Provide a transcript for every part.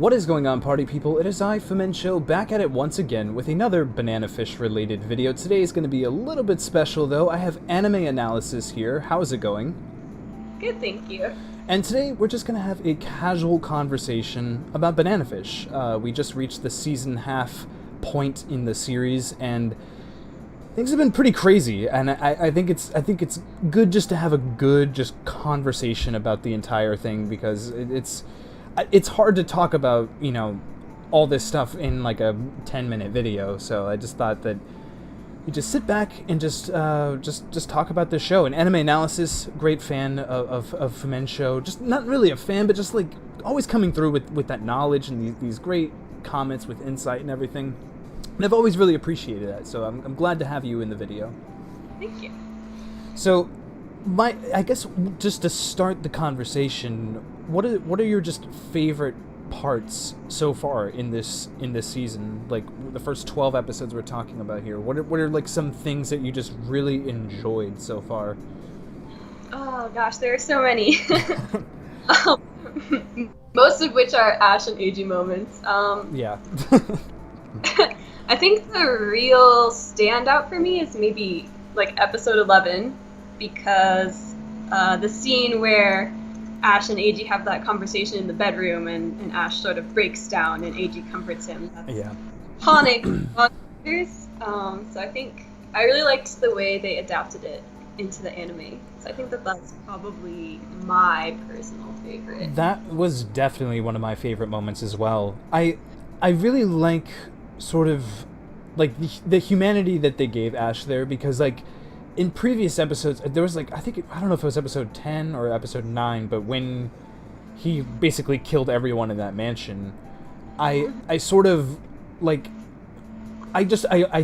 What is going on, party people? It is I, Fumencho, back at it once again with another Banana Fish related video. Today is going to be a little bit special though. I have anime analysis here. How is it going? Good, thank you. And today we're just going to have a casual conversation about Banana Fish. We just reached the season half point in the series and things have been pretty crazy, and I think it's good just to have a good conversation about the entire thing, because it's hard to talk about, you know, all this stuff in like a 10-minute video. So I just thought that you just sit back and just talk about the show. An anime analysis, great fan of Fumencho. Just not really a fan, but just like always coming through with that knowledge and these great comments with insight and everything. And I've always really appreciated that. So I'm glad to have you in the video. Thank you. So I guess just to start the conversation, what are your just favorite parts so far in this season? Like the first 12 episodes we're talking about here. What are like some things that you just really enjoyed so far? Oh gosh, there are so many. Most of which are Ash and Eiji moments. Yeah. I think the real standout for me is maybe like episode 11, because the scene where Ash and Eiji have that conversation in the bedroom, and Ash sort of breaks down and Eiji comforts him. That's iconic. So I think I really liked the way they adapted it into the anime. So I think that's probably my personal favorite. That was definitely one of my favorite moments as well. I really like sort of like the humanity that they gave Ash there, because like in previous episodes there was like I don't know if it was episode 10 or episode 9, but when he basically killed everyone in that mansion, I sort of like I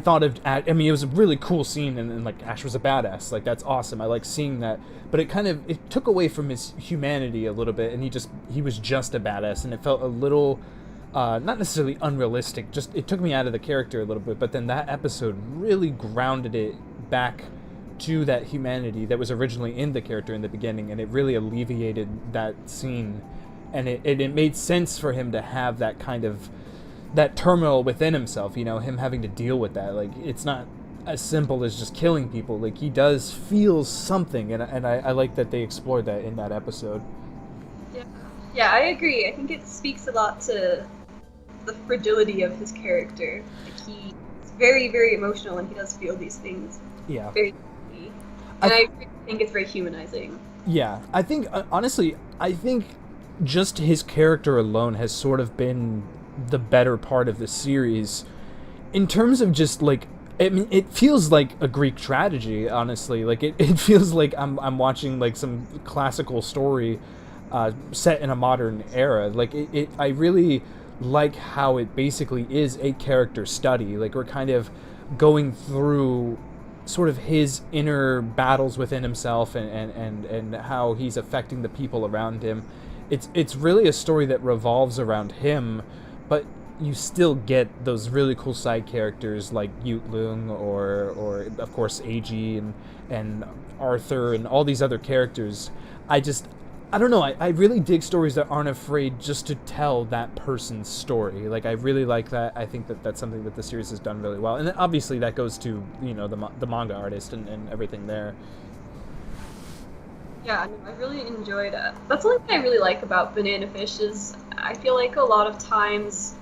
thought of, I mean, it was a really cool scene, and like Ash was a badass, like that's awesome, I like seeing that, but it took away from his humanity a little bit, and he was just a badass, and it felt a little not necessarily unrealistic, just it took me out of the character a little bit. But then that episode really grounded it back to that humanity that was originally in the character in the beginning, and it really alleviated that scene, and it made sense for him to have that kind of that turmoil within himself, you know, him having to deal with that. Like it's not as simple as just killing people, like he does feel something, and I like that they explored that in that episode. Yeah, I agree. I think it speaks a lot to the fragility of his character. Like he's very, very emotional, and he does feel these things. Yeah. Very deeply. And I think it's very humanizing. Yeah, I think honestly, I think just his character alone has sort of been the better part of the series, in terms of just like, I mean, it feels like a Greek tragedy, honestly. Like it feels like I'm watching like some classical story set in a modern era. Like I really like how it basically is a character study. Like we're kind of going through sort of his inner battles within himself, and how he's affecting the people around him. It's really a story that revolves around him, but you still get those really cool side characters like Yut-Lung or of course Eiji and Arthur and all these other characters. I don't know, I really dig stories that aren't afraid just to tell that person's story. Like I really like that. I think that's something that the series has done really well, and then obviously that goes to, you know, the manga artist and everything there. Yeah, I really enjoyed it. That's one thing I really like about Banana Fish is I feel like a lot of times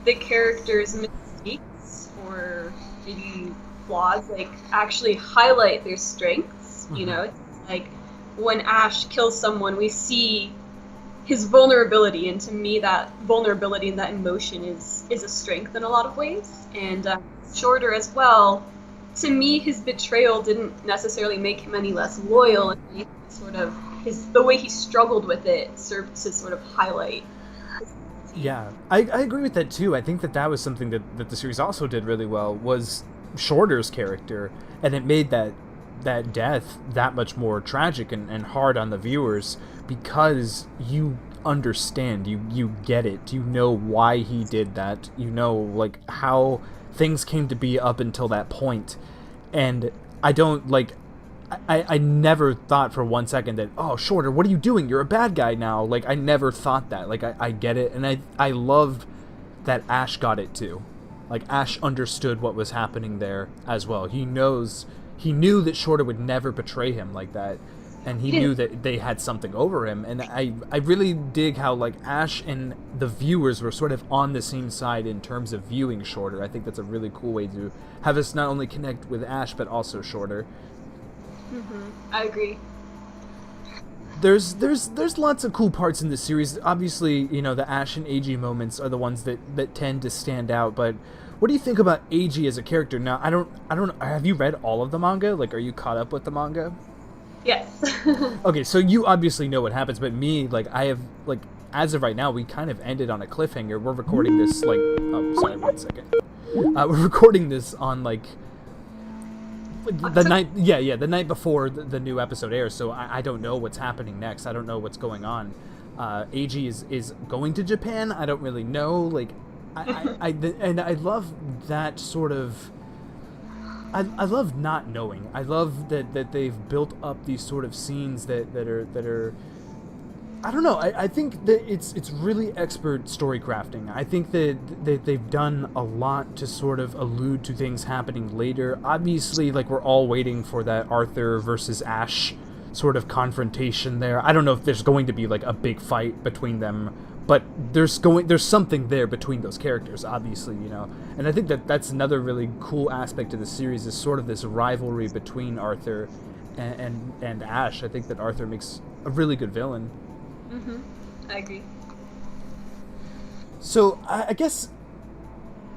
the characters' mistakes or maybe flaws like actually highlight their strengths. You know, it's like when Ash kills someone, we see his vulnerability, and to me that vulnerability and that emotion is a strength in a lot of ways. And Shorter as well, to me his betrayal didn't necessarily make him any less loyal, and sort of the way he struggled with it served to sort of highlight. Yeah, I agree with that too. I think that was something that the series also did really well, was Shorter's character, and it made that death that much more tragic and hard on the viewers, because you understand, you get it, you know why he did that, you know like how things came to be up until that point. And I don't like I never thought for one second that, oh, Shorter, what are you doing? You're a bad guy now. Like, I never thought that. Like, I get it. And I loved that Ash got it too. Like, Ash understood what was happening there as well. He knew that Shorter would never betray him like that. And he knew that they had something over him. And I really dig how, like, Ash and the viewers were sort of on the same side in terms of viewing Shorter. I think that's a really cool way to have us not only connect with Ash, but also Shorter. I agree. There's lots of cool parts in this series. Obviously, you know, the Ash and Eiji moments are the ones that tend to stand out. But what do you think about Eiji as a character? Now, I don't. Have you read all of the manga? Like, are you caught up with the manga? Yes. Okay, so you obviously know what happens, but me, like, I have, like, as of right now, we kind of ended on a cliffhanger. We're recording this, like, oh, sorry, 1 second. We're recording this on, like the night before the new episode airs, so I don't know what's happening next. I don't know what's going on. Eiji is going to Japan. I don't really know. Like, I love that sort of. I love not knowing. I love that they've built up these sort of scenes that are. I don't know. I think that it's really expert story crafting. I think that they've done a lot to sort of allude to things happening later. Obviously, like, we're all waiting for that Arthur versus Ash sort of confrontation there. I don't know if there's going to be, like, a big fight between them, but there's something there between those characters, obviously, you know. And I think that's another really cool aspect of the series, is sort of this rivalry between Arthur and Ash. I think that Arthur makes a really good villain. I agree. So I guess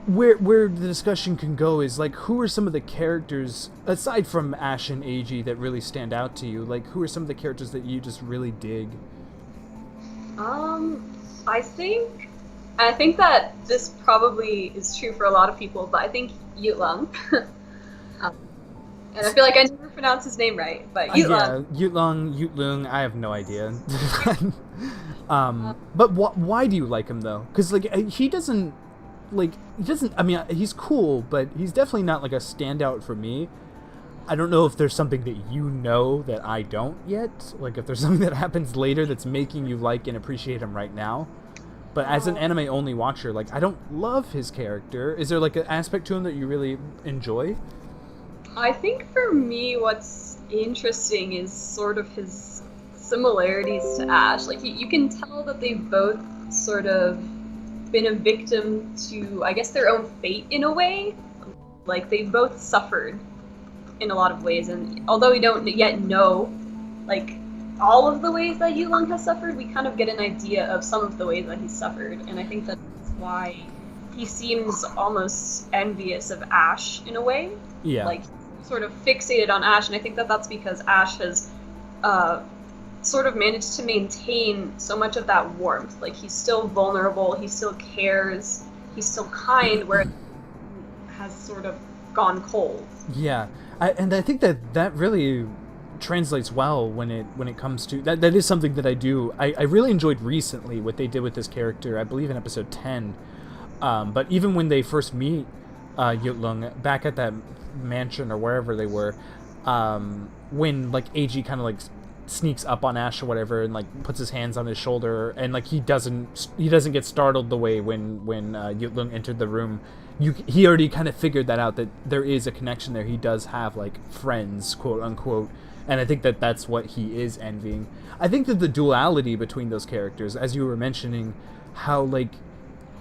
where the discussion can go is, like, who are some of the characters aside from Ash and Eiji that really stand out to you? Like, who are some of the characters that you just really dig? I think that this probably is true for a lot of people, but I think Yut-Lung. And I feel like I never pronounce his name right, but Yut-Lung. Yeah, Yut-Lung, I have no idea. But why do you like him, though? Because, like, he doesn't, I mean, he's cool, but he's definitely not, like, a standout for me. I don't know if there's something that you know that I don't yet. Like, if there's something that happens later that's making you like and appreciate him right now. But as an anime-only watcher, like, I don't love his character. Is there, like, an aspect to him that you really enjoy? I think for me, what's interesting is sort of his similarities to Ash. Like, you can tell that they've both sort of been a victim to, I guess, their own fate in a way. Like, they've both suffered in a lot of ways, and although we don't yet know, like, all of the ways that Yut-Lung has suffered, we kind of get an idea of some of the ways that he's suffered, and I think that's why he seems almost envious of Ash in a way. Yeah. Like, sort of fixated on Ash, and I think that that's because Ash has sort of managed to maintain so much of that warmth. Like, he's still vulnerable, he still cares, he's still kind, where has sort of gone cold. Yeah, and I think that really translates well when it comes to that is something that I do. I really enjoyed recently what they did with this character, I believe in episode 10. But even when they first meet Yut-Lung back at that mansion or wherever they were, when, like, Eiji kind of, like, sneaks up on Ash or whatever and, like, puts his hands on his shoulder, and, like, he doesn't get startled the way when Yut-Lung entered the room. He already kind of figured that out, that there is a connection there. He does have, like, friends, quote unquote, and I think that that's what he is envying. I think that the duality between those characters, as you were mentioning, how, like,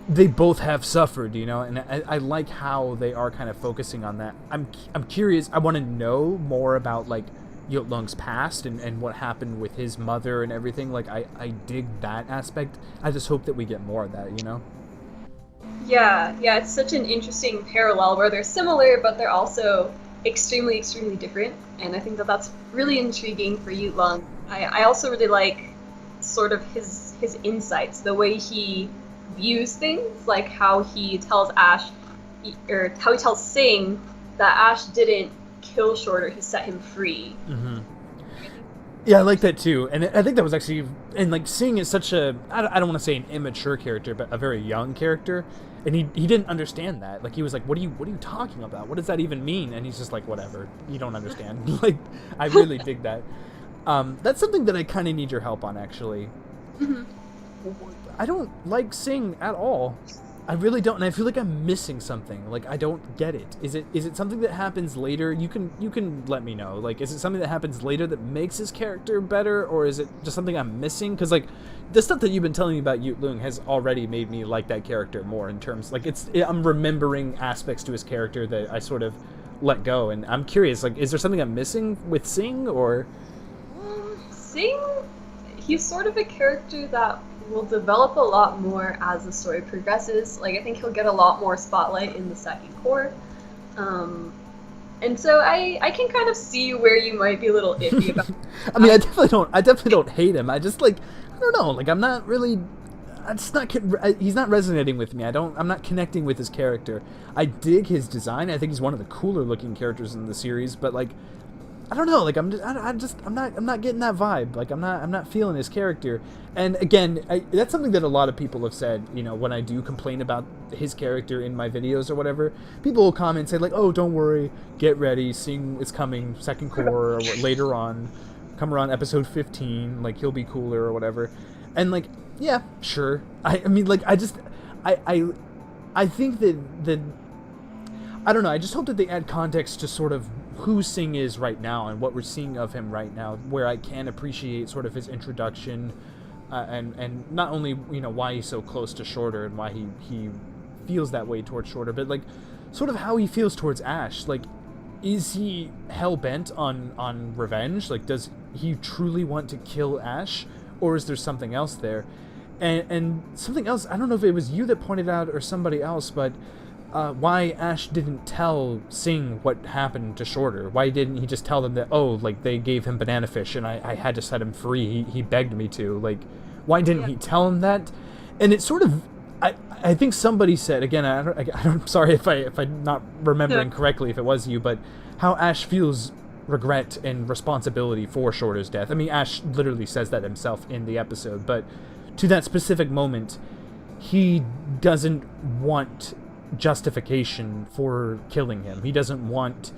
they both have suffered, you know, and I like how they are kind of focusing on that. I'm curious. I want to know more about, like, Yut-Lung's past and what happened with his mother and everything. Like, I dig that aspect. I just hope that we get more of that, you know? Yeah, it's such an interesting parallel where they're similar, but they're also extremely, extremely different, and I think that that's really intriguing for Yut-Lung. I also really like sort of his insights, the way he views things, like how he tells how he tells Sing that Ash didn't kill Shorter, he set him free. Yeah, I like that too, and I think that was actually, and like Sing is such a, I don't want to say an immature character, but a very young character, and he didn't understand that. Like he was like, what are you talking about? What does that even mean? And he's just like, whatever, you don't understand. Like I really dig that. That's something that I kind of need your help on actually. Hmm. I don't like Sing at all. I really don't, and I feel like I'm missing something. Like I don't get it. Is it something that happens later? You can let me know. Like, is it something that happens later that makes his character better, or is it just something I'm missing? Because like the stuff that you've been telling me about Yut-Lung has already made me like that character more. In terms like I'm remembering aspects to his character that I sort of let go, and I'm curious. Like, is there something I'm missing with Sing, or? Sing, he's sort of a character that will develop a lot more as the story progresses. Like, I think he'll get a lot more spotlight in the second core. And so I can kind of see where you might be a little iffy about. I mean, I definitely don't hate him. I just like, I don't know. Like, I'm not really. It's not. He's not resonating with me. I'm not connecting with his character. I dig his design. I think he's one of the cooler looking characters in the series. But like, I don't know. Like I'm not getting that vibe. Like I'm not feeling his character. And again, that's something that a lot of people have said. You know, when I do complain about his character in my videos or whatever, people will comment and say like, "Oh, don't worry, get ready. Sing is coming, second core or later on, come around episode 15. Like he'll be cooler or whatever." And like, yeah, sure. I mean, like I think that I don't know. I just hope that they add context to sort of who Sing is right now and what we're seeing of him right now, where I can appreciate sort of his introduction, and not only why he's so close to Shorter and why he feels that way towards Shorter, but like sort of how he feels towards Ash. Like, is he hell bent on revenge? Like, does he truly want to kill Ash, or is there something else there? And something else. I don't know if it was you that pointed out or somebody else, but. Why Ash didn't tell Sing what happened to Shorter. Why didn't he just tell them that, oh, like, they gave him banana fish and I had to set him free. He begged me to. Like, why didn't he tell him that? And it sort of... I think somebody said, again, I'm sorry if I'm not remembering correctly if it was you, but how Ash feels regret and responsibility for Shorter's death. I mean, Ash literally says that himself in the episode, but to that specific moment, he doesn't want justification for killing him. He doesn't want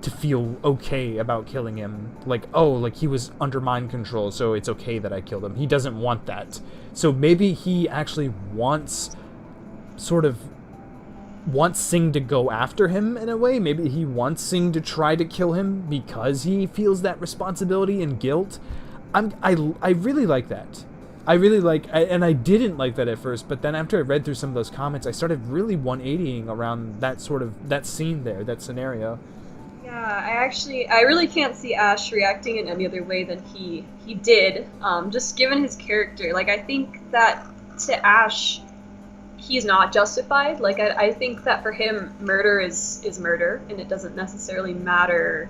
to feel okay about killing him. Like, oh, like he was under mind control, so it's okay that I killed him. He doesn't want that. So maybe he actually wants Sing to go after him in a way. Maybe he wants Sing to try to kill him because he feels that responsibility and guilt. I really like that. And I didn't like that at first, but then after I read through some of those comments, I started really 180ing around that scene there, that scenario. Yeah, I really can't see Ash reacting in any other way than he did, just given his character. Like, I think that to Ash, he's not justified. Like, I think that for him, murder is murder, and it doesn't necessarily matter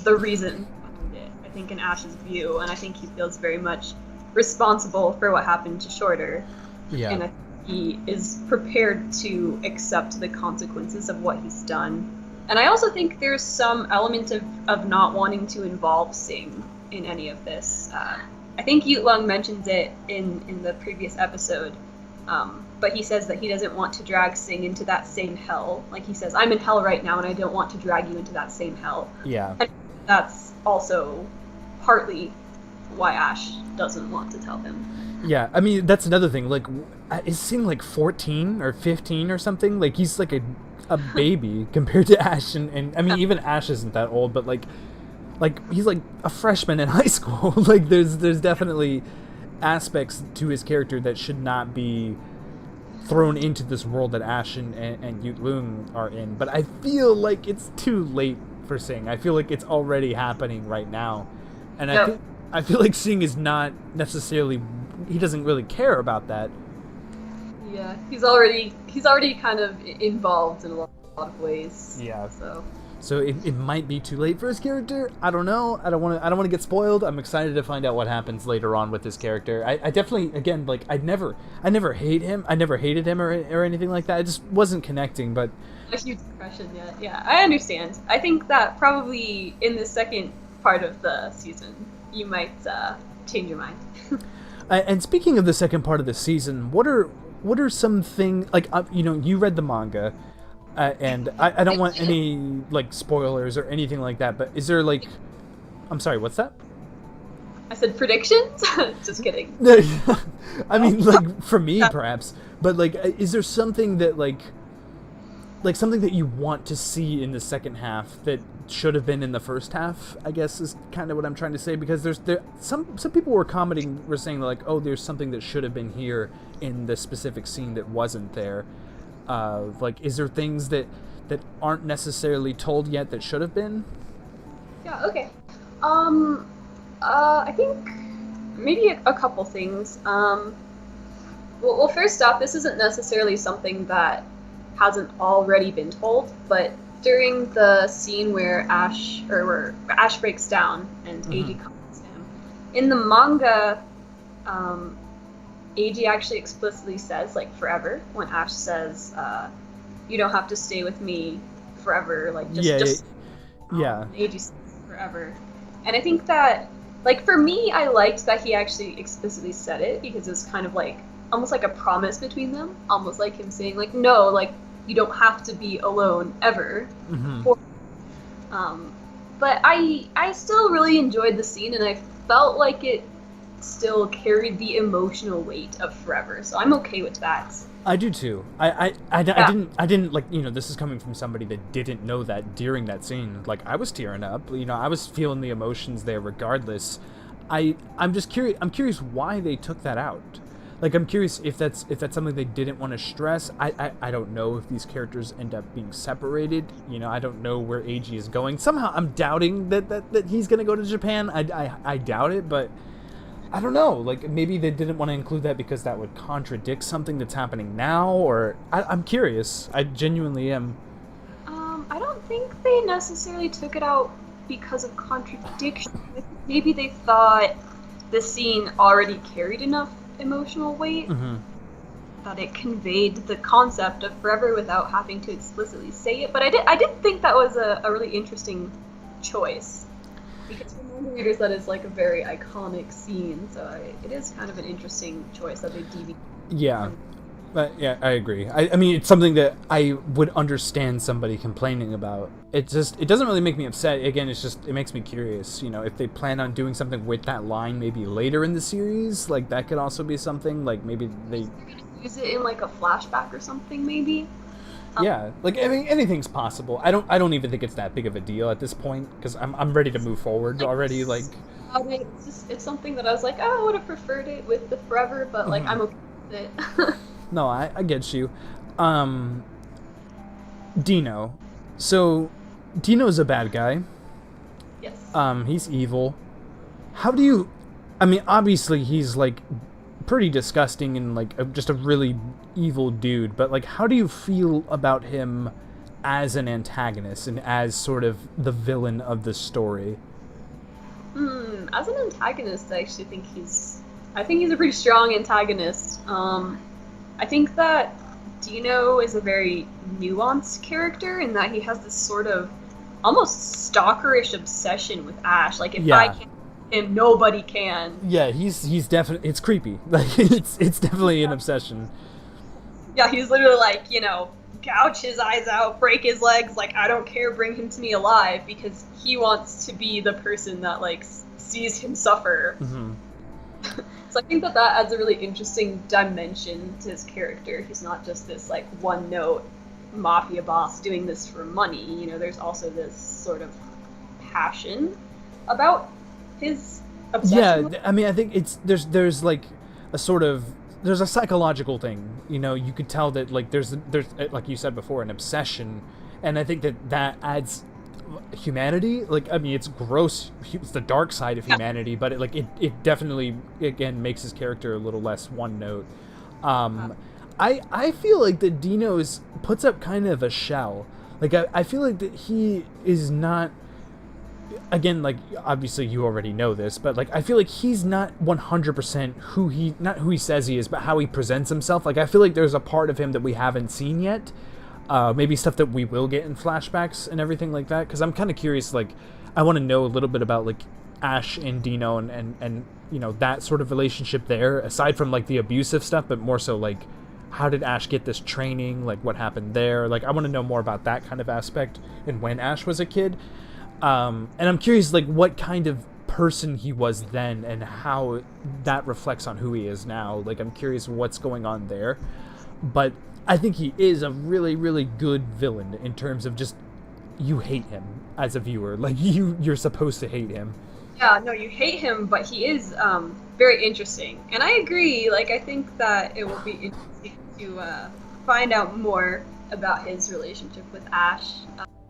the reason behind it, I think, in Ash's view, and I think he feels very much responsible for what happened to Shorter. Yeah. And I think he is prepared to accept the consequences of what he's done. And I also think there's some element of not wanting to involve Sing in any of this. I think Yut-Lung mentions it in the previous episode, but he says that he doesn't want to drag Sing into that same hell. Like, he says, I'm in hell right now, and I don't want to drag you into that same hell. Yeah. And that's also partly why Ash doesn't want to tell him. Yeah, I mean, that's another thing. Like, is Sing like 14 or 15 or something? Like, he's like a baby compared to Ash, and I mean, even Ash isn't that old, but like he's like a freshman in high school. Like, there's definitely aspects to his character that should not be thrown into this world that Ash and Yut-Lung are in. But I feel like it's too late for Sing. I feel like it's already happening right now, and I feel like Sing is not necessarily, he doesn't really care about that. Yeah, he's already kind of involved in a lot of ways. Yeah. So it might be too late for his character. I don't know. I don't want to get spoiled. I'm excited to find out what happens later on with his character. I definitely, again, like, I never hate him. I never hated him or anything like that. I just wasn't connecting. But a huge depression yet. Yeah, I understand. I think that probably in the second part of the season, you might change your mind. And speaking of the second part of the season, what are some things like you read the manga, and I don't want any like spoilers or anything like that. But is there like, I'm sorry, what's that? I said predictions. Just kidding. I mean, like for me perhaps, but like, is there something that like something that you want to see in the second half that should have been in the first half, I guess is kind of what I'm trying to say, because some people were saying like, oh, there's something that should have been here in the specific scene that wasn't there. Like, is there things that aren't necessarily told yet that should have been? Yeah, okay. I think maybe a couple things. Well, first off, this isn't necessarily something that hasn't already been told, but during the scene where Ash breaks down and Eiji comes to him, in the manga, Eiji actually explicitly says like forever when Ash says, "You don't have to stay with me forever." Like Eiji says forever, and I think that like for me, I liked that he actually explicitly said it because it's kind of like almost like a promise between them, almost like him saying like, "No, like." You don't have to be alone ever. But I still really enjoyed the scene, and I felt like it still carried the emotional weight of forever. So I'm okay with that. I do too. I didn't like, this is coming from somebody that didn't know that during that scene. Like, I was tearing up. I was feeling the emotions there regardless. I'm just curious. I'm curious why they took that out. Like, I'm curious if that's something they didn't want to stress. I don't know if these characters end up being separated. I don't know where Eiji is going. Somehow I'm doubting that he's going to go to Japan. I doubt it, but I don't know. Like, maybe they didn't want to include that because that would contradict something that's happening now, or I'm curious. I genuinely am. I don't think they necessarily took it out because of contradiction. Maybe they thought the scene already carried enough emotional weight that it conveyed the concept of forever without having to explicitly say it. But I did think that was a really interesting choice, because for manga readers that is like a very iconic scene, so it is kind of an interesting choice that they deviate. Yeah, yeah, I agree. I mean, it's something that I would understand somebody complaining about. It doesn't really make me upset. Again, it makes me curious. If they plan on doing something with that line maybe later in the series, like that could also be something. Like maybe they use it in like a flashback or something, maybe. Yeah, like I mean, anything's possible. I don't even think it's that big of a deal at this point, because I'm ready to move forward already. Like, it's something that I was like, oh, I would have preferred it with the forever, but like I'm okay with it. No, I get you. Dino. So, Dino's a bad guy. Yes. He's evil. How do you... I mean, obviously he's, like, pretty disgusting and, like, just a really evil dude, but, like, how do you feel about him as an antagonist and as sort of the villain of the story? As an antagonist, I actually think he's a pretty strong antagonist. I think that Dino is a very nuanced character in that he has this sort of almost stalkerish obsession with Ash. Like, if I can't, him, nobody can. Yeah, he's definitely, it's creepy. Like, it's definitely an obsession. Yeah, he's literally like, gouge his eyes out, break his legs, like, I don't care, bring him to me alive, because he wants to be the person that, like, sees him suffer. So I think that adds a really interesting dimension to his character. He's not just this, like, one-note mafia boss doing this for money. There's also this sort of passion about his obsession. Yeah, I mean, I think there's like a sort of, there's a psychological thing. You could tell that, like, there's like you said before, an obsession, and I think that adds humanity. Like, I mean, it's gross, it's the dark side of humanity, but it definitely, again, makes his character a little less one note. I feel like that Dino puts up kind of a shell. Like, I feel like that he is not, again, like, obviously you already know this, but, like, I feel like he's not 100% not who he says he is, but how he presents himself. Like, I feel like there's a part of him that we haven't seen yet. Maybe stuff that we will get in flashbacks and everything like that, because I'm kind of curious. Like, I want to know a little bit about, like, Ash and Dino and you know, that sort of relationship there, aside from like the abusive stuff, but more so like how did Ash get this training, like what happened there. Like I want to know more about that kind of aspect and when Ash was a kid. And I'm curious like what kind of person he was then and how that reflects on who he is now. Like I'm curious what's going on there. But I think he is a really, really good villain in terms of just you hate him as a viewer. Like you're supposed to hate him. Yeah, no, you hate him, but he is very interesting. And I agree, like, I think that it will be interesting to find out more about his relationship with Ash.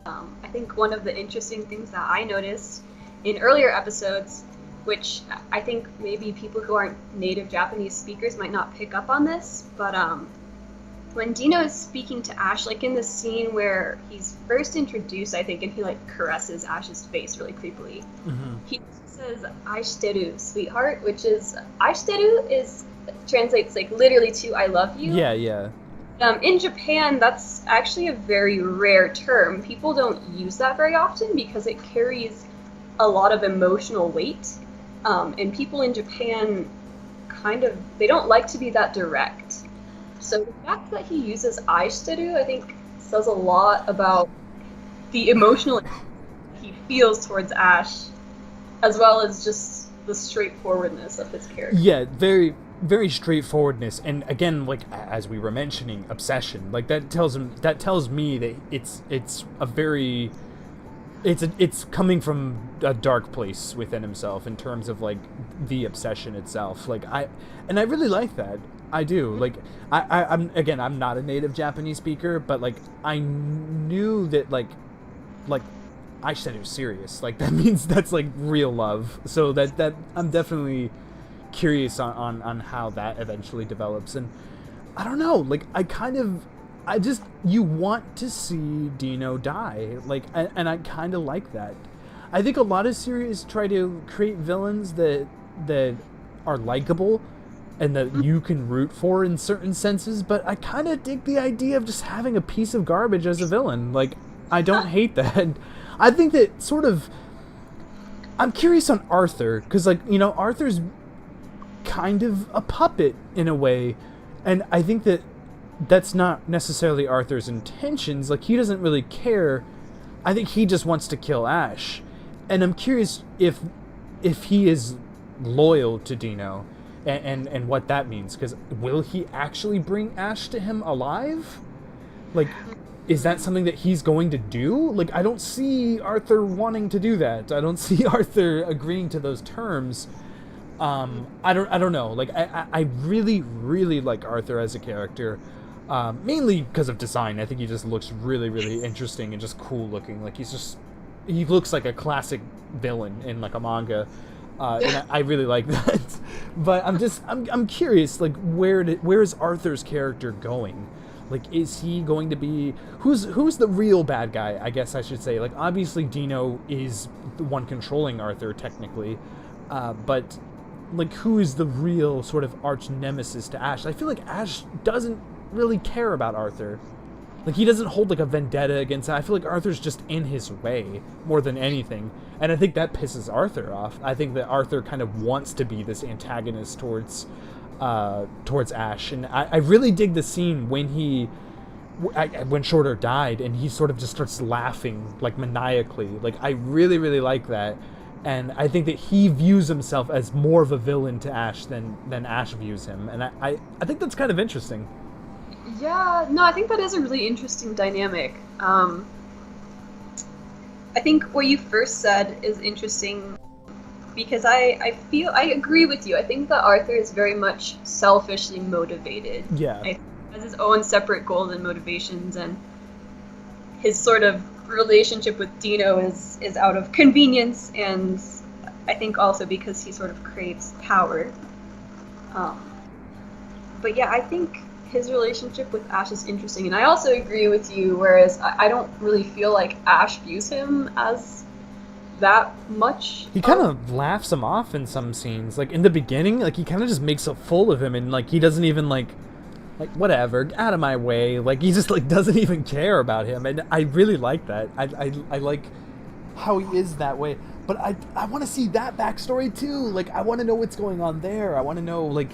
I think one of the interesting things that I noticed in earlier episodes, which I think maybe people who aren't native Japanese speakers might not pick up on this, but when Dino is speaking to Ash, like in the scene where he's first introduced, I think, and he like caresses Ash's face really creepily, he says "aishiteru, sweetheart," which is "aishiteru" is translates like literally to "I love you." Yeah. In Japan, that's actually a very rare term. People don't use that very often because it carries a lot of emotional weight, and people in Japan they don't like to be that direct. So the fact that he uses "aishiteru," I think, says a lot about the emotional he feels towards Ash, as well as just the straightforwardness of his character. Yeah, very, very straightforwardness, and again, like as we were mentioning, obsession. Like that tells me that it's coming from a dark place within himself in terms of like the obsession itself. Like I really like that. I do. Like I'm not a native Japanese speaker, but like I knew that like I said it was serious. Like that means that's like real love. So that I'm definitely curious on how that eventually develops. And I don't know, like you want to see Dino die. Like and I kind of like that. I think a lot of series try to create villains that are likable and that you can root for in certain senses, but I kind of dig the idea of just having a piece of garbage as a villain. Like, I don't hate that. I think that sort of... I'm curious on Arthur, because, like, you know, Arthur's kind of a puppet in a way, and I think that that's not necessarily Arthur's intentions. Like, he doesn't really care. I think he just wants to kill Ash. And I'm curious if he is loyal to Dino, and what that means, because will he actually bring Ash to him alive? Like, is that something that he's going to do? Like, I don't see Arthur wanting to do that. I don't see Arthur agreeing to those terms. I don't know. Like, I really, really like Arthur as a character, mainly because of design. I think he just looks really, really interesting and just cool looking. Like, he looks like a classic villain in like a manga. And I really like that. But I'm curious, like, where is Arthur's character going? Like, is he going to be... Who's the real bad guy, I guess I should say? Like, obviously Dino is the one controlling Arthur, technically. But, like, who is the real sort of arch nemesis to Ash? I feel like Ash doesn't really care about Arthur. Like, he doesn't hold, like, a vendetta against... I feel like Arthur's just in his way more than anything. And I think that pisses Arthur off. I think that Arthur kind of wants to be this antagonist towards Ash. And I really dig the scene when when Shorter died and he sort of just starts laughing, like, maniacally. Like, I really, really like that. And I think that he views himself as more of a villain to Ash than Ash views him. And I think that's kind of interesting. Yeah, no, I think that is a really interesting dynamic. I think what you first said is interesting because I agree with you. I think that Arthur is very much selfishly motivated. Yeah. He has his own separate goals and motivations, and his sort of relationship with Dino is out of convenience, and I think also because he sort of craves power. But yeah, I think his relationship with Ash is interesting, and I also agree with you, whereas I don't really feel like Ash views him as that much. He kind of laughs him off in some scenes. Like, in the beginning, like, he kind of just makes a fool of him, and, like, he doesn't even, like, whatever, get out of my way. Like, he just, like, doesn't even care about him, and I really like that. I like how he is that way. but I want to see that backstory too. Like, I want to know what's going on there. I want to know, like,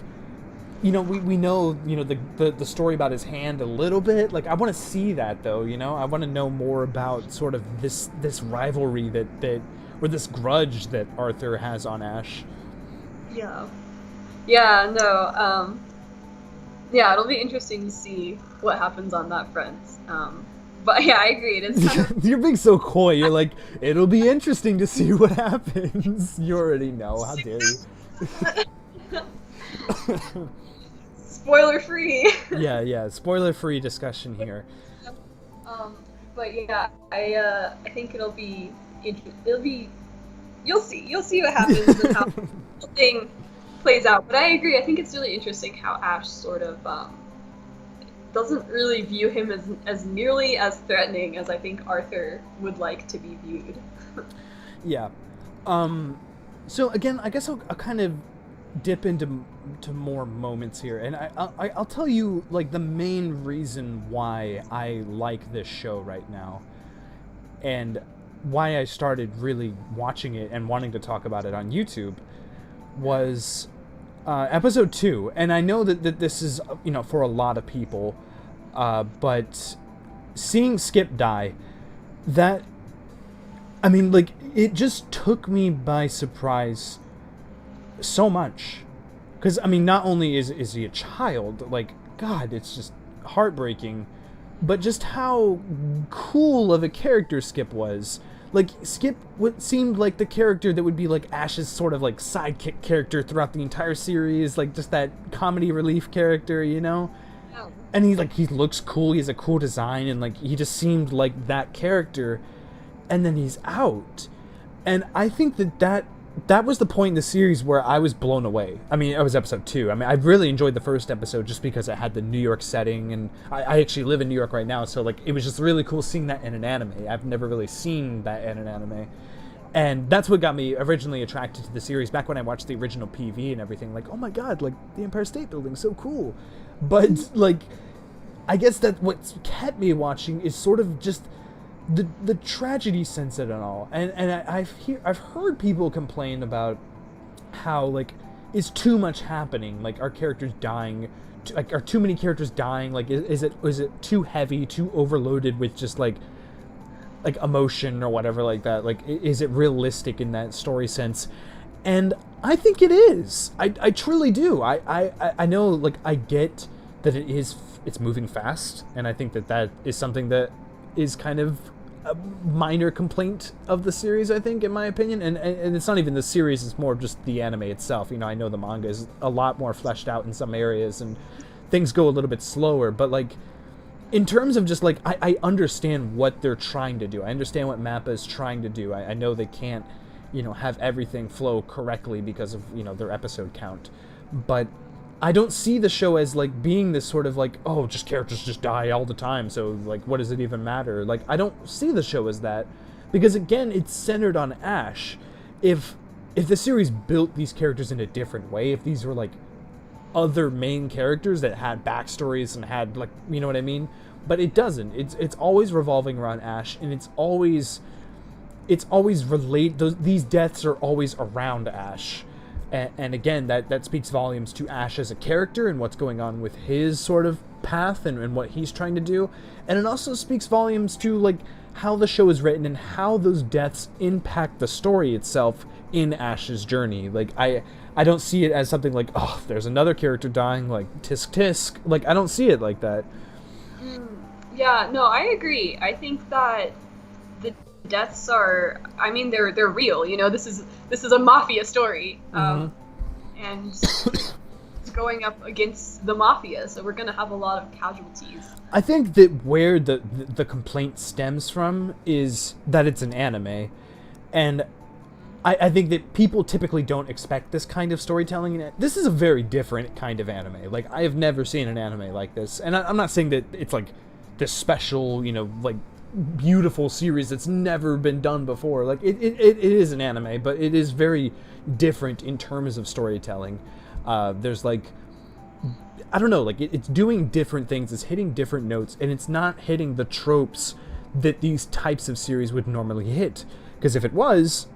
you know, we know, you know, the story about his hand a little bit. Like, I want to see that though. You know, I want to know more about sort of this rivalry that or this grudge that Arthur has on Ash. Yeah. Yeah. No. Yeah, it'll be interesting to see what happens on that front. But yeah, I agree. It's kind of... You're being so coy. You're like, it'll be interesting to see what happens. You already know. How dare you? Spoiler free. Yeah. Spoiler free discussion here. But yeah, I think it'll be you'll see what happens and how the thing plays out. But I agree. I think it's really interesting how Ash sort of doesn't really view him as nearly as threatening as I think Arthur would like to be viewed. Yeah. So again, I guess I'll kind of dip into more moments here, and I'll tell you, like, the main reason why I like this show right now, and why I started really watching it and wanting to talk about it on YouTube, was episode 2. And I know that this is, you know, for a lot of people, but seeing Skip die, that, I mean, like, it just took me by surprise so much. Because, I mean, not only is he a child, like, God, it's just heartbreaking, but just how cool of a character Skip was. Like, Skip seemed like the character that would be, like, Ash's sort of, like, sidekick character throughout the entire series, like, just that comedy relief character, you know? Yeah. And he looks cool, he has a cool design, and, like, he just seemed like that character, and then he's out. And I think that was the point in the series where I was blown away. I mean, it was episode 2. I mean, I really enjoyed the first episode just because it had the New York setting, and I actually live in New York right now, so, like, it was just really cool seeing that in an anime. I've never really seen that in an anime. And that's what got me originally attracted to the series back when I watched the original PV and everything. Like, oh my god, like, the Empire State Building, so cool. But, like, I guess that what's kept me watching is sort of just the tragedy sense of it all, and I've heard people complain about how, like, is too much happening, like, are characters dying, like, are too many characters dying, like, is it too heavy, too overloaded with just like emotion or whatever like that, like, is it realistic in that story sense? And I think it is. I truly do. I know, like, I get that it's moving fast, and I think that is something that is kind of a minor complaint of the series, I think, in my opinion. And it's not even the series, it's more just the anime itself. You know, I know the manga is a lot more fleshed out in some areas, and things go a little bit slower, but, like, in terms of just, like, I understand what they're trying to do. I understand what MAPPA is trying to do. I know they can't, you know, have everything flow correctly because of, you know, their episode count. But I don't see the show as, like, being this sort of, like, oh, just characters just die all the time, so, like, what does it even matter? Like, I don't see the show as that, because, again, it's centered on Ash. If the series built these characters in a different way, if these were, like, other main characters that had backstories and had, like, you know what I mean? But it doesn't. It's always revolving around Ash, and it's always these deaths are always around Ash. And again, that speaks volumes to Ash as a character and what's going on with his sort of path and what he's trying to do. And it also speaks volumes to, like, how the show is written and how those deaths impact the story itself in Ash's journey. Like, I don't see it as something like, oh, there's another character dying, like, tisk tisk. Like, I don't see it like that. Yeah, no, I agree. I think that the deaths are, I mean, they're real, you know. This is a mafia story, and it's going up against the mafia, so we're gonna have a lot of casualties. I think that where the complaint stems from is that it's an anime, and I think that people typically don't expect this kind of storytelling. This is a very different kind of anime. Like, I have never seen an anime like this, and I'm not saying that it's like this special, you know, like, beautiful series that's never been done before. Like, it is an anime, but it is very different in terms of storytelling. There's, like, I don't know, like, it's doing different things, it's hitting different notes, and it's not hitting the tropes that these types of series would normally hit. Because if it was,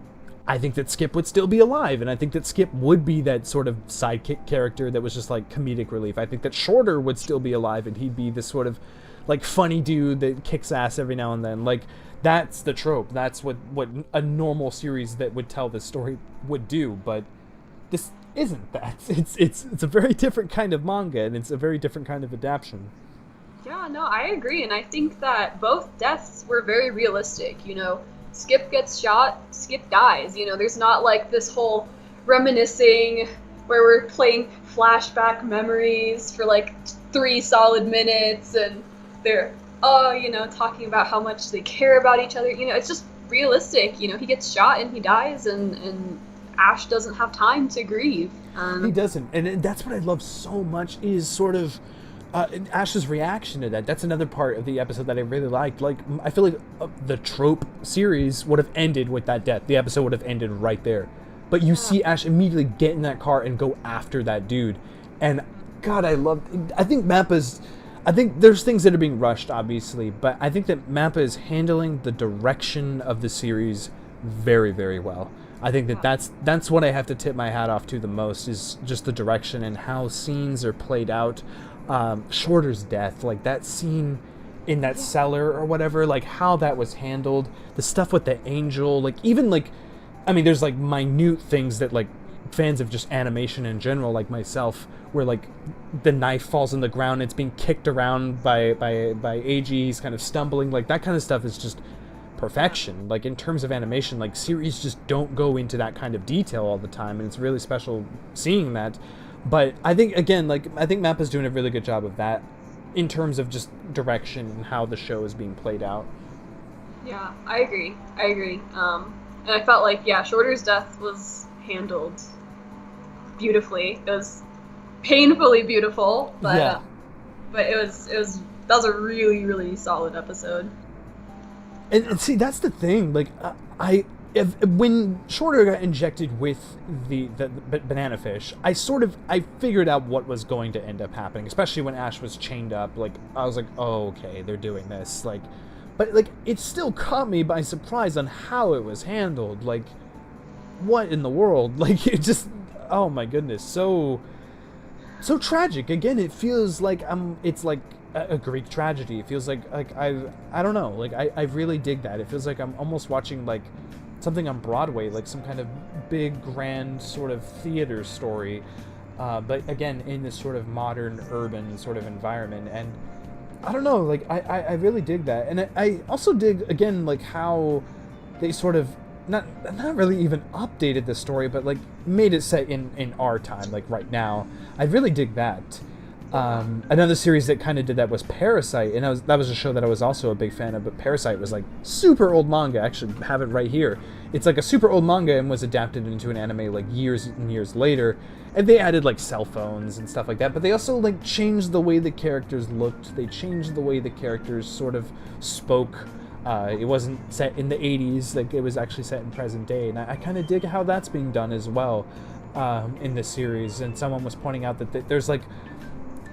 I think that Skip would still be alive, and I think that Skip would be that sort of sidekick character that was just like comedic relief. I think that Shorter would still be alive, and he'd be this sort of like funny dude that kicks ass every now and then. Like, that's the trope. That's what a normal series that would tell this story would do. But this isn't that. It's a very different kind of manga, and it's a very different kind of adaptation. Yeah, no, I agree, and I think that both deaths were very realistic. You know, Skip gets shot, Skip dies. You know, there's not like this whole reminiscing where we're playing flashback memories for like 3 solid minutes and they're, you know, talking about how much they care about each other. You know, it's just realistic. You know, he gets shot and he dies, and Ash doesn't have time to grieve. He doesn't, and that's what I love so much is sort of Ash's reaction to that. That's another part of the episode that I really liked. Like, I feel like the trope series would have ended with that death. The episode would have ended right there. But you see Ash immediately get in that car and go after that dude. And God, I think there's things that are being rushed, obviously, but I think that Mappa is handling the direction of the series very, very well. I think that that's what I have to tip my hat off to the most, is just the direction and how scenes are played out. Shorter's death, like that scene in that cellar or whatever, like how that was handled, the stuff with the angel, like even like, I mean, there's like minute things that like fans of just animation in general, like myself, where like the knife falls on the ground, it's being kicked around by Eiji, he's kind of stumbling, like that kind of stuff is just perfection. Like in terms of animation, like series just don't go into that kind of detail all the time, and it's really special seeing that. But I think, again, like, I think Mappa's doing a really good job of that in terms of just direction and how the show is being played out. Yeah, I agree. And I felt like, Shorter's death was handled beautifully. It was painfully beautiful, but that was a really, really solid episode. And see, that's the thing. Like, when Shorter got injected with the banana fish, I figured out what was going to end up happening, especially when Ash was chained up. Like, I was like, oh, okay, they're doing this. Like, but like, it still caught me by surprise on how it was handled. Like, what in the world? Like, it just, oh my goodness, so tragic. Again, it feels like it's like a Greek tragedy. It feels like I don't know. Like, I really dig that. It feels like I'm almost watching like something on Broadway, like some kind of big, grand sort of theater story, but again, in this sort of modern, urban sort of environment. And I don't know, like, I really dig that. And I also dig, again, like, how they sort of, not really even updated the story, but, like, made it set in our time, like, right now. I really dig that. Another series that kind of did that was Parasite, and that was a show that I was also a big fan of, but Parasite was like super old manga. I actually have it right here. It's like a super old manga and was adapted into an anime like years and years later, and they added like cell phones and stuff like that, but they also like changed the way the characters looked. They changed the way the characters sort of spoke. It wasn't set in the 80s, like it was actually set in present day, and I kind of dig how that's being done as well in this series. And someone was pointing out that there's like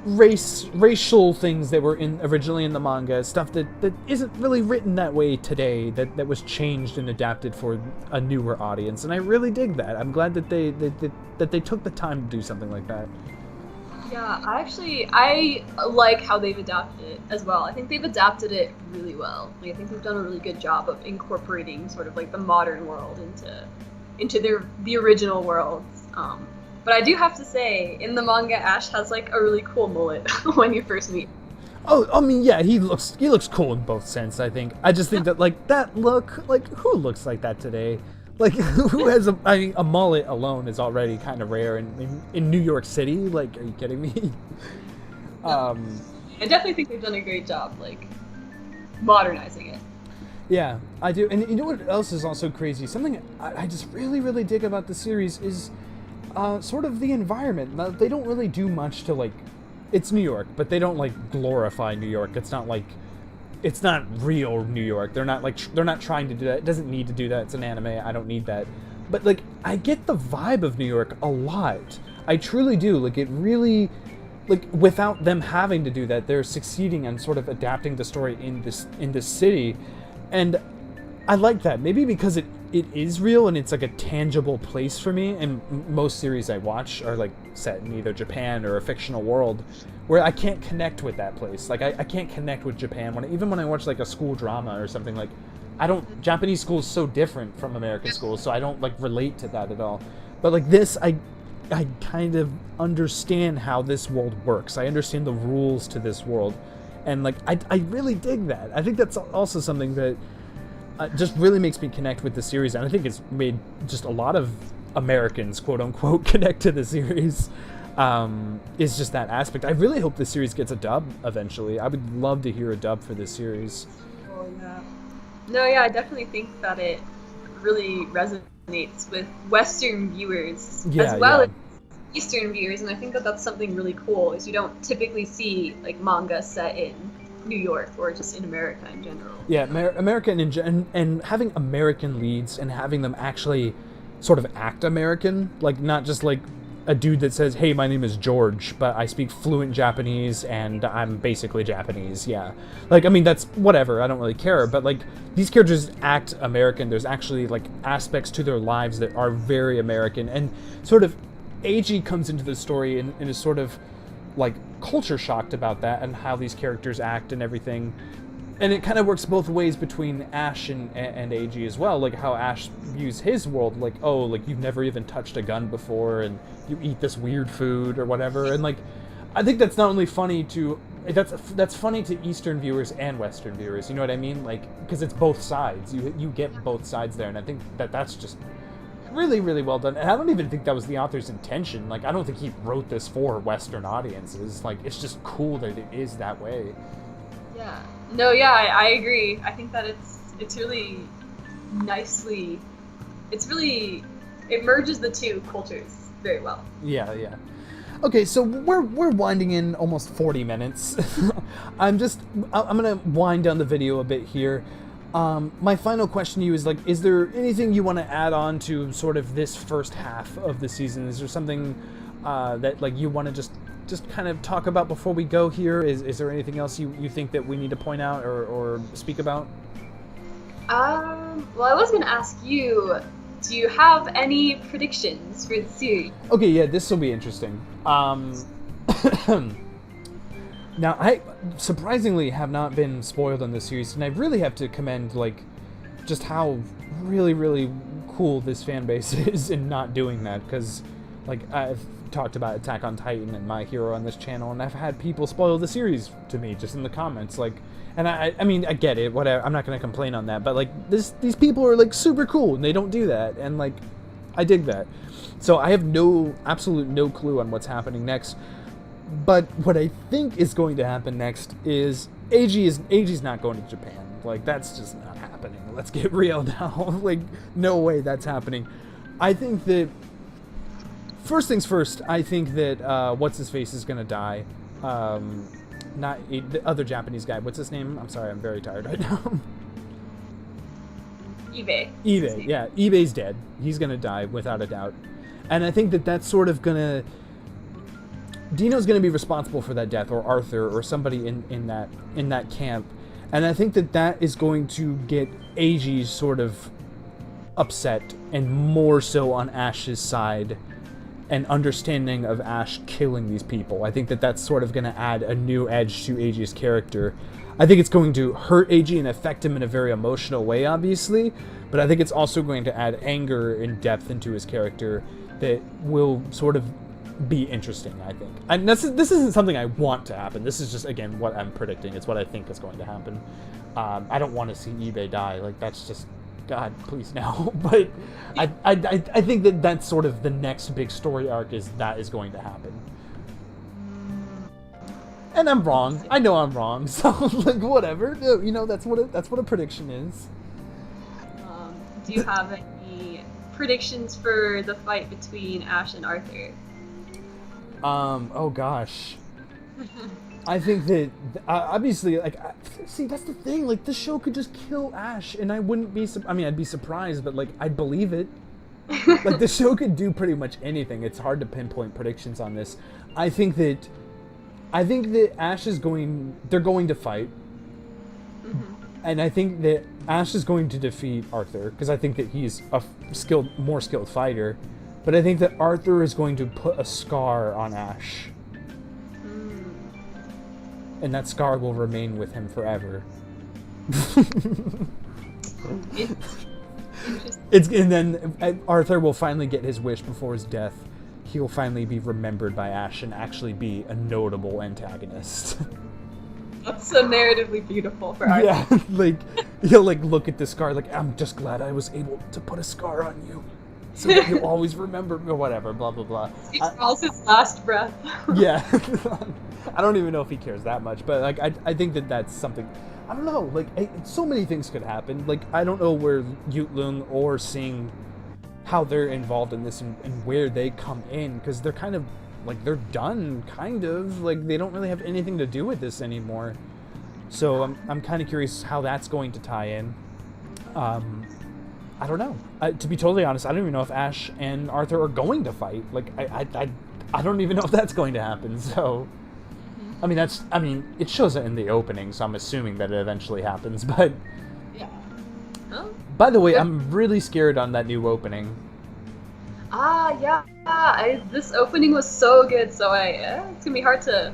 racial things that were originally in the manga, stuff that isn't really written that way today, that was changed and adapted for a newer audience, and I really dig that. I'm glad that they took the time to do something like that. Yeah, I like how they've adapted it as well. I think they've adapted it really well. Like, I think they've done a really good job of incorporating sort of like the modern world into the original worlds. But I do have to say, in the manga, Ash has like a really cool mullet when you first meet him. Oh, I mean, yeah, he looks cool in both sense, I think. I just think that like that look, like who looks like that today? Like who has a mullet alone is already kind of rare in New York City. Like, are you kidding me? I definitely think they've done a great job, like modernizing it. Yeah, I do. And you know what else is also crazy? Something I just really, really dig about the series is sort of the environment. Now, they don't really do much to like, it's New York, but they don't like glorify New York. It's not like, it's not real New York. They're not trying to do that. It doesn't need to do that. It's an anime. I don't need that. But like, I get the vibe of New York a lot. I truly do. Like, it really, like, without them having to do that, they're succeeding on sort of adapting the story in this city. And I like that. Maybe because it is real and it's like a tangible place for me. And most series I watch are like set in either Japan or a fictional world where I can't connect with that place. Like I can't connect with Japan even when I watch like a school drama or something. Like Japanese school is so different from American schools, so I don't like relate to that at all. But like this, I kind of understand how this world works. I understand the rules to this world, and like I really dig that. I think that's also something that just really makes me connect with the series, and I think it's made just a lot of Americans, quote unquote, connect to the series. Is just that aspect. I really hope the series gets a dub eventually. I would love to hear a dub for this series. Oh yeah. No, yeah, I definitely think that it really resonates with Western viewers as well as Eastern viewers, and I think that that's something really cool. Is you don't typically see like manga set in New York or just in America in general. Yeah, American and having American leads and having them actually sort of act American, like not just like a dude that says, "Hey, my name is George, but I speak fluent Japanese and I'm basically Japanese." Yeah, like I mean that's whatever. I don't really care, but like these characters act American. There's actually like aspects to their lives that are very American, and sort of Eiji comes into the story and is sort of like culture shocked about that and how these characters act and everything. And it kind of works both ways between Ash and Eiji as well, like how Ash views his world, like, oh, like you've never even touched a gun before and you eat this weird food or whatever. And like I think that's not only funny to that's funny to Eastern viewers and Western viewers, you know what I mean? Like because it's both sides. You get both sides there, and I think that's just really, really well done. And I don't even think that was the author's intention. Like I don't think he wrote this for Western audiences. Like it's just cool that it is that way. Yeah. No, yeah, I agree. I think that it's really nicely, it merges the two cultures very well. Yeah. Okay, so we're winding in almost 40 minutes. I'm gonna wind down the video a bit here. My final question to you is like, is there anything you want to add on to sort of this first half of the season? Is there something that like you want to just kind of talk about before we go here? Is there anything else you think that we need to point out or speak about? Well, I was going to ask you, do you have any predictions for the series? Okay, yeah, this will be interesting. Now, I surprisingly have not been spoiled on this series, and I really have to commend, like, just how really, really cool this fan base is in not doing that, because, like, I've talked about Attack on Titan and My Hero on this channel, and I've had people spoil the series to me just in the comments, like, and I mean, I get it, whatever, I'm not going to complain on that, but, like, these people are, like, super cool, and they don't do that, and, like, I dig that. So I have absolute no clue on what's happening next, but what I think is going to happen next is Eiji's not going to Japan. Like, that's just not happening. Let's get real now. Like, no way that's happening. I think that, first things first, I think that What's-His-Face is going to die. The other Japanese guy. What's his name? I'm sorry, I'm very tired right now. Ibe, yeah. Ibe's dead. He's going to die, without a doubt. And I think that that's sort of going to... Dino's going to be responsible for that death, or Arthur, or somebody in that camp. And I think that is going to get Eiji sort of upset, and more so on Ash's side, and understanding of Ash killing these people. I think that's sort of going to add a new edge to Eiji's character. I think it's going to hurt Eiji and affect him in a very emotional way, obviously, but I think it's also going to add anger and depth into his character that will sort of be interesting, I think. And this isn't something I want to happen. This is just, again, what I'm predicting. It's what I think is going to happen. I don't want to see Ibe die. Like, that's just, God, please no. But I think that's sort of the next big story arc is going to happen. And I'm wrong. I know I'm wrong. So, like, whatever. You know, that's what a prediction is. Do you have any predictions for the fight between Ash and Arthur? Oh gosh. I think that, obviously, like, see, that's the thing, like, this show could just kill Ash, and I wouldn't be, I'd be surprised, but, like, I'd believe it. Like, the show could do pretty much anything. It's hard to pinpoint predictions on this. I think that Ash they're going to fight. Mm-hmm. and I think that Ash is going to defeat Arthur because I think that he's a more skilled fighter. But I think that Arthur is going to put a scar on Ash, and that scar will remain with him forever. And then Arthur will finally get his wish before his death. He will finally be remembered by Ash and actually be a notable antagonist. That's so narratively beautiful for Arthur. Yeah, like he'll like look at the scar like, I'm just glad I was able to put a scar on you, so that you'll always remember me, or whatever. Blah blah blah. He calls his last breath. Yeah, I don't even know if he cares that much, but like I think that that's something. I don't know. Like so many things could happen. Like I don't know where Yut-Lung or Sing, how they're involved in this and where they come in, because they're kind of like they're done, kind of like they don't really have anything to do with this anymore. So I'm kind of curious how that's going to tie in. I don't know. To be totally honest, I don't even know if Ash and Arthur are going to fight. Like I don't even know if that's going to happen. So I mean it shows it in the opening, so I'm assuming that it eventually happens. But yeah. Oh. By the way, I'm really scared on that new opening. Yeah. This opening was so good, so it's gonna be hard to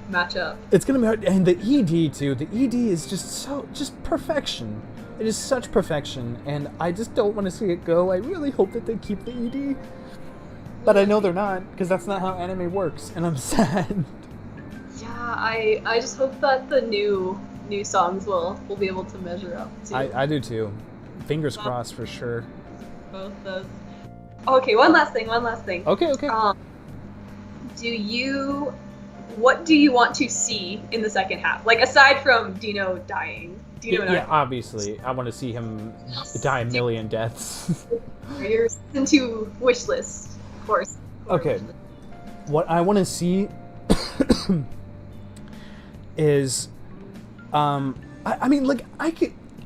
match up. It's gonna be hard, and the ED too. The ED is just perfection. It is such perfection, and I just don't want to see it go. I really hope that they keep the ED, but I know they're not, because that's not how anime works, and I'm sad. Yeah, I just hope that the new songs will be able to measure up too. I do too. Fingers crossed for sure. Both those. Okay, one last thing. Okay. What do you want to see in the second half? Like, aside from Dino dying. Yeah, obviously. I want to see him die a million deaths. Your season 2 wish list, of course. Okay. What I want to see is,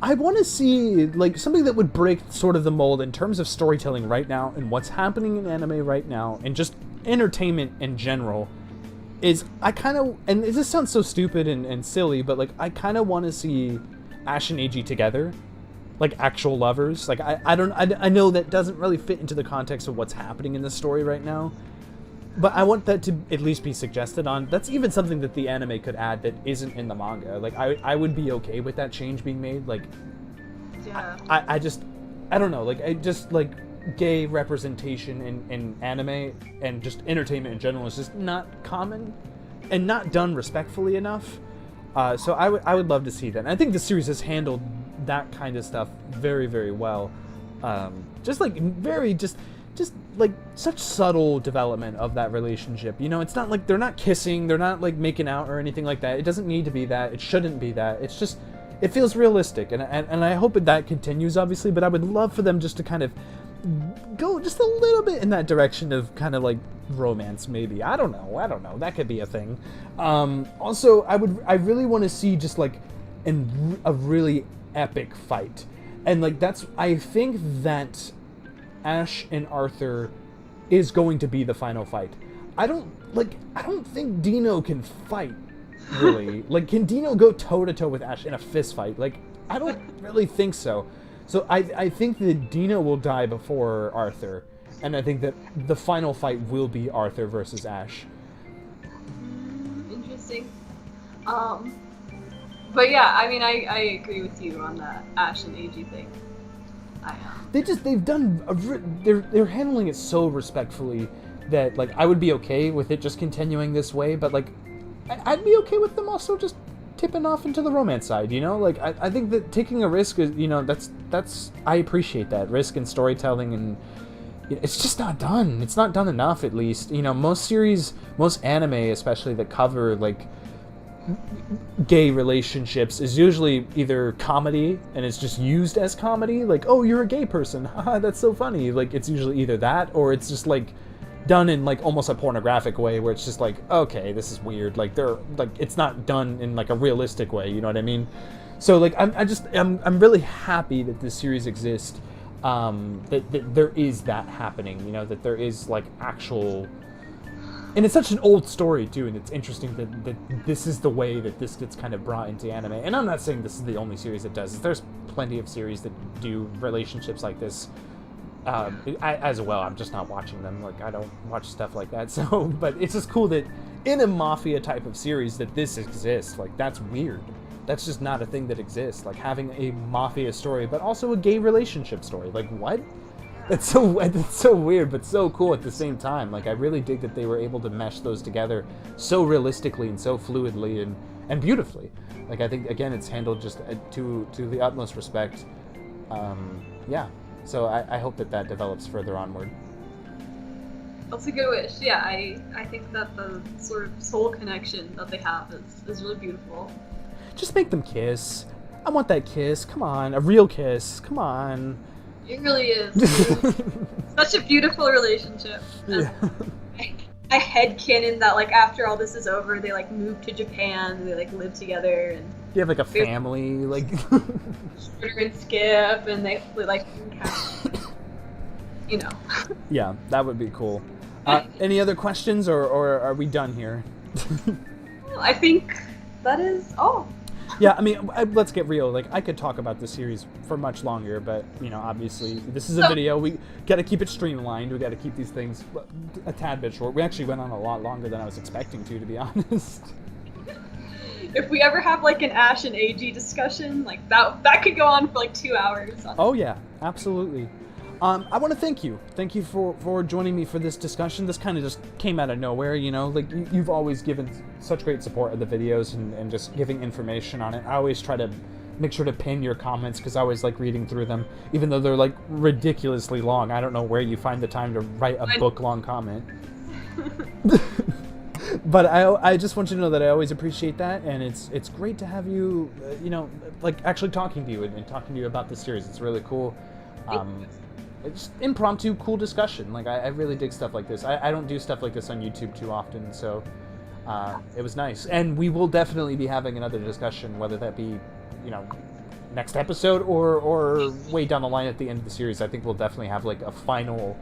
I want to see like something that would break sort of the mold in terms of storytelling right now and what's happening in anime right now and just entertainment in general. And this sounds so stupid and silly, but like I kind of want to see Ash and Eiji together, like actual lovers. Like I know that doesn't really fit into the context of what's happening in the story right now, but I want that to at least be suggested on. That's even something that the anime could add that isn't in the manga. Like I would be okay with that change being made. Like yeah. I don't know. Like I just like gay representation in anime and just entertainment in general is just not common and not done respectfully enough. So I would love to see that. And I think the series has handled that kind of stuff very, very well. Just like such subtle development of that relationship. You know, it's not like they're not kissing, they're not like making out or anything like that. It doesn't need to be that. It shouldn't be that. It's just, it feels realistic, and I hope that continues, obviously. But I would love for them just to kind of go just a little bit in that direction of kind of like romance, maybe. I don't know. That could be a thing. Also, I really want to see just like a really epic fight, and like I think that Ash and Arthur is going to be the final fight. I don't think Dino can fight, really. Like, can Dino go toe-to-toe with Ash in a fist fight? Like, I don't really think so. So I think that Dino will die before Arthur, and I think that the final fight will be Arthur versus Ash. Interesting. But yeah, I mean, I agree with you on that Ash and Eiji thing. They're handling it so respectfully that like I would be okay with it just continuing this way, but like I'd be okay with them also just tipping off into the romance side, you know? Like I think that taking a risk is, you know, that's I appreciate that risk in storytelling, and it's just not done. It's not done enough, at least. You know, most anime especially that cover like gay relationships is usually either comedy and it's just used as comedy, like, oh, you're a gay person, haha, that's so funny. Like, it's usually either that or it's just like done in like almost a pornographic way where it's just like, okay, this is weird. Like they're like, it's not done in like a realistic way, you know what I mean? So like I'm really happy that this series exists, that there is that happening, you know, that there is like actual And it's such an old story too, and it's interesting that this is the way that this gets kind of brought into anime. And I'm not saying this is the only series that does. There's plenty of series that do relationships like this as well. I'm just not watching them. Like, I don't watch stuff like that. So, but it's just cool that in a mafia type of series that this exists. Like, that's weird. That's just not a thing that exists. Like, having a mafia story, but also a gay relationship story. Like, what? It's so weird, but so cool at the same time. Like, I really dig that they were able to mesh those together so realistically and so fluidly and beautifully. Like, I think, again, it's handled just to the utmost respect. Yeah. So I hope that develops further onward. That's a good wish. Yeah, I think that the sort of soul connection that they have is really beautiful. Just make them kiss. I want that kiss. Come on. A real kiss. Come on. It really is. Such a beautiful relationship. Yeah. I headcanon that, like, after all this is over, they, like, move to Japan, they, like, live together, and You have like a family, like Sugar and Skip, and they like, you know. Yeah, that would be cool. Any other questions, or are we done here? I think that is all. Yeah, I mean, let's get real. Like, I could talk about this series for much longer, but, you know, obviously, this is a video. We got to keep it streamlined. We got to keep these things a tad bit short. We actually went on a lot longer than I was expecting to be honest. If we ever have, like, an Ash and Eiji discussion, like, that could go on for, like, 2 hours. Honestly. Oh, yeah, absolutely. I want to thank you. Thank you for joining me for this discussion. This kind of just came out of nowhere, you know? Like, you've always given such great support of the videos and just giving information on it. I always try to make sure to pin your comments because I always like reading through them, even though they're, like, ridiculously long. I don't know where you find the time to write a book-long comment. But I just want you to know that I always appreciate that, and it's great to have you, you know, like, actually talking to you and talking to you about this series. It's really cool. It's impromptu, cool discussion. Like, I really dig stuff like this. I don't do stuff like this on YouTube too often, so it was nice. And we will definitely be having another discussion, whether that be, you know, next episode or way down the line at the end of the series. I think we'll definitely have, like, a final,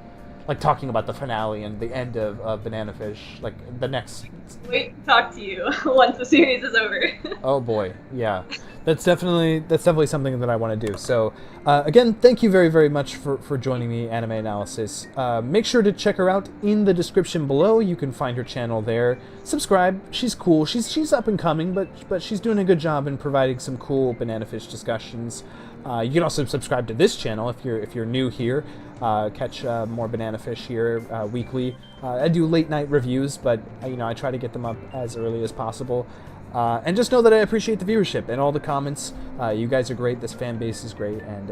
like, talking about the finale and the end of Banana Fish, like, the next... Wait to talk to you once the series is over. Oh boy, yeah. That's definitely something that I want to do. So, again, thank you very, very much for joining me, Anime Analysis. Make sure to check her out in the description below. You can find her channel there. Subscribe. She's cool. She's up and coming, but she's doing a good job in providing some cool Banana Fish discussions. You can also subscribe to this channel if you're new here. Catch more Banana Fish here weekly. I do late night reviews, but you know, I try to get them up as early as possible. And just know that I appreciate the viewership and all the comments. You guys are great. This fan base is great, and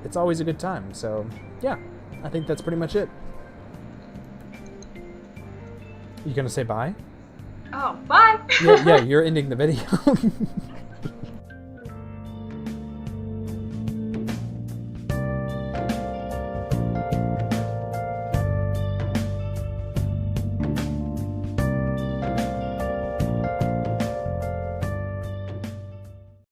it's always a good time. So yeah, I think that's pretty much it. You gonna say bye? Oh, bye. Yeah, you're ending the video.